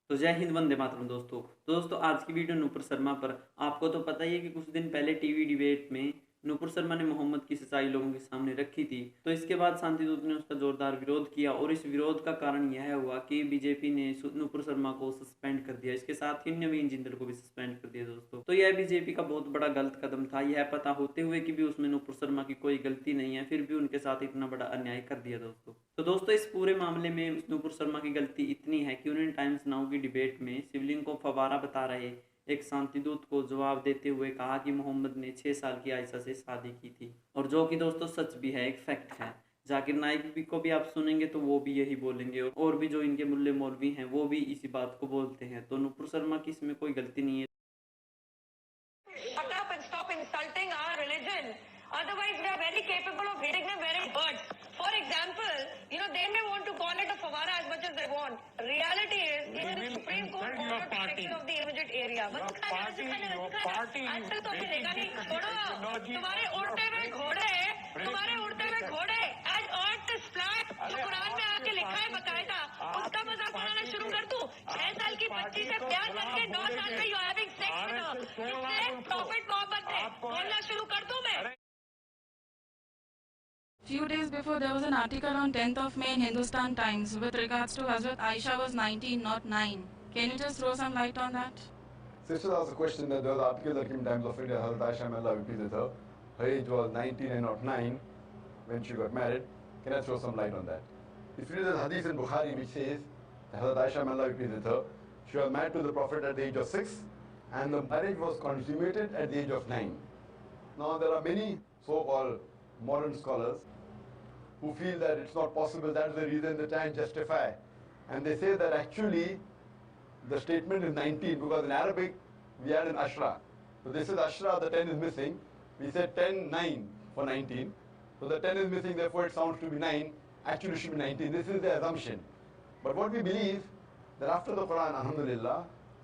तो जय हिंद, वंदे मातरम दोस्तों आज की वीडियो नूपुर शर्मा पर। आपको तो पता ही है कि कुछ दिन पहले टीवी डिबेट में नूपुर शर्मा ने मोहम्मद की सच्चाई लोगों के सामने रखी थी। तो इसके बाद शांति दूत ने उसका जोरदार विरोध किया और इस विरोध का कारण यह हुआ कि बीजेपी ने नूपुर शर्मा को सस्पेंड कर दिया। इसके साथ ही नवीन जिंदल को भी सस्पेंड कर दिया दोस्तों। तो यह बीजेपी का बहुत बड़ा गलत कदम था। यह पता होते हुए कि भी उसमें नूपुर शर्मा की कोई गलती नहीं है, फिर भी उनके साथ इतना बड़ा अन्याय कर दिया दोस्तों। तो दोस्तों इस पूरे मामले में नूपुर शर्मा की गलती इतनी है कि उन्होंने टाइम्स नाउ की डिबेट में शिवलिंग को फवारा बता रहे एक शांतिदूत को जवाब देते हुए कहा कि मोहम्मद ने 6 साल की आयशा से शादी की थी, और जो कि दोस्तों सच भी है, एक फैक्ट है। जाकिर नाइक को भी आप सुनेंगे तो वो भी यही बोलेंगे, और भी जो इनके मुल्ले मौलवी हैं वो भी इसी बात को बोलते हैं। तो नूपुर शर्मा की इसमें कोई गलती नहीं है। Shut up and stop insulting our religion. Otherwise, we are very capable of hitting them where it hurts. For example, they may want to call it a favara as much as they want. Reality is, even the Supreme Court ordered protection of the immediate area. आजकल तो मिलेगा नहीं। छोड़ो, तुम्हारे उड़ते हुए घोड़े as earth is flat, जो कुरान में आके लिखा है बकायदा, उसका मजाक उड़ाना शुरू कर दूं। 6 साल की बच्ची से प्यार करके 9 साल में you having sex with her, इससे प्रॉफिट मोहब्बत है, बोलना शुरू कर दूं मैं। Few days before, there was an article on 10th of May in Hindustan Times with regards to Hazrat Aisha was 19, not 9. Can you just throw some light on that? Sister asked a question that there was an article that came in Times of India, Hazrat Aisha, may Allah be pleased with her. Her age was 19 and not 9 when she got married. Can I throw some light on that? If you read the hadith in Bukhari which says that Hazrat Aisha, may Allah be pleased with her, she was married to the Prophet at the age of 6 and the marriage was consummated at the age of 9. Now there are many so-called modern scholars who feel that it's not possible, that's the reason they try and justify. And they say that actually the statement is 19 because in Arabic we add an ashra. So this is ashra, the 10 is missing. We said 10, 9 for 19. So the 10 is missing, therefore it sounds to be 9. Actually it should be 19. This is the assumption. But what we believe, that after the Quran, alhamdulillah,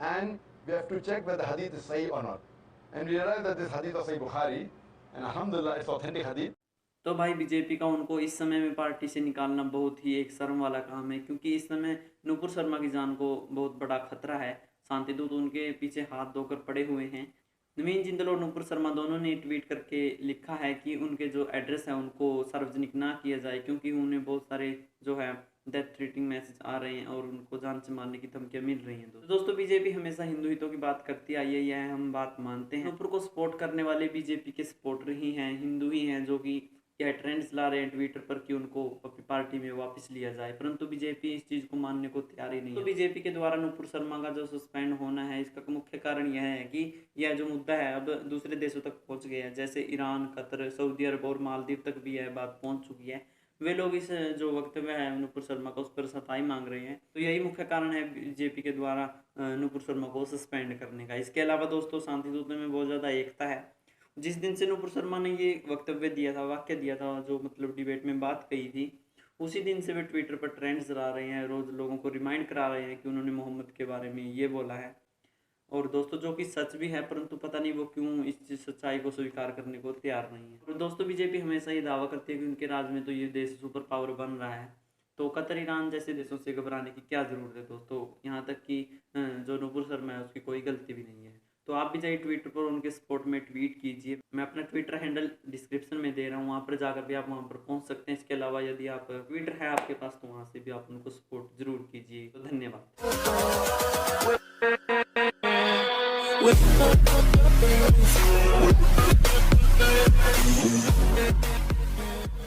And we have to check whether the hadith is sahih or not. And we realize that this hadith of Sahih Bukhari, and alhamdulillah it's authentic hadith. तो भाई BJP का उनको इस समय में party से निकालना बहुत ही एक शर्म वाला काम है, क्योंकि इस समय नूपुर शर्मा की जान को बहुत बड़ा खतरा है। शांतिदूत उनके पीछे हाथ धोकर पड़े हुए हैं। नवीन जिंदल और नूपुर शर्मा दोनों ने ट्वीट करके लिखा है कि उनके जो एड्रेस है उनको सार्वजनिक ना किया जाए, क्योंकि उन्हें बहुत सारे जो है डेथ थ्रेटिंग मैसेज आ रहे हैं और उनको जान से मारने की धमकियां मिल रही हैं। दोस्तों बीजेपी हमेशा हिंदू हितों की बात करती आई है, यह हम बात मानते हैं। नूपुर को सपोर्ट करने वाले बीजेपी के सपोर्टर ही हैं, हिंदू ही हैं, जो कि यह ट्रेंड्स ला रहे हैं ट्विटर पर कि उनको अपनी पार्टी में वापस लिया जाए, परंतु बीजेपी इस चीज़ को मानने को तैयार ही नहीं है। तो बीजेपी के द्वारा नूपुर शर्मा का जो सस्पेंड होना है, इसका मुख्य कारण यह है कि यह जो मुद्दा है अब दूसरे देशों तक पहुंच गया है, जैसे ईरान, कतर, सऊदी अरब और मालदीव तक भी यह बात पहुंच चुकी है। वे लोग इस जो वक्तव्य है नूपुर शर्मा का, उस पर सफाई मांग रहे हैं। तो यही मुख्य कारण है बीजेपी के द्वारा नूपुर शर्मा को सस्पेंड करने का। इसके अलावा दोस्तों शांतिदूत में बहुत ज़्यादा एकता है। जिस दिन से नूपुर शर्मा ने ये वक्तव्य दिया था, वाक्य दिया था, जो मतलब डिबेट में बात कही थी, उसी दिन से वे ट्विटर पर ट्रेंड्स चला रहे हैं, रोज़ लोगों को रिमाइंड करा रहे हैं कि उन्होंने मोहम्मद के बारे में ये बोला है। और दोस्तों जो कि सच भी है, परंतु पता नहीं वो क्यों इस सच्चाई को स्वीकार करने को तैयार नहीं है। और दोस्तों बीजेपी हमेशा ये दावा करती है कि उनके राज में तो ये देश सुपर पावर बन रहा है, तो कतर, ईरान जैसे देशों से घबराने की क्या ज़रूरत है दोस्तों। यहाँ तक कि जो नूपुर शर्मा है उसकी कोई गलती भी नहीं है। तो आप भी जाइए ट्विटर पर उनके सपोर्ट में ट्वीट कीजिए। मैं अपना ट्विटर हैंडल डिस्क्रिप्शन में दे रहा हूँ, वहाँ पर जाकर भी आप वहाँ पर पहुँच सकते हैं। इसके अलावा यदि आप ट्विटर है आपके पास तो वहाँ से भी आप उनको सपोर्ट जरूर कीजिए। तो धन्यवाद।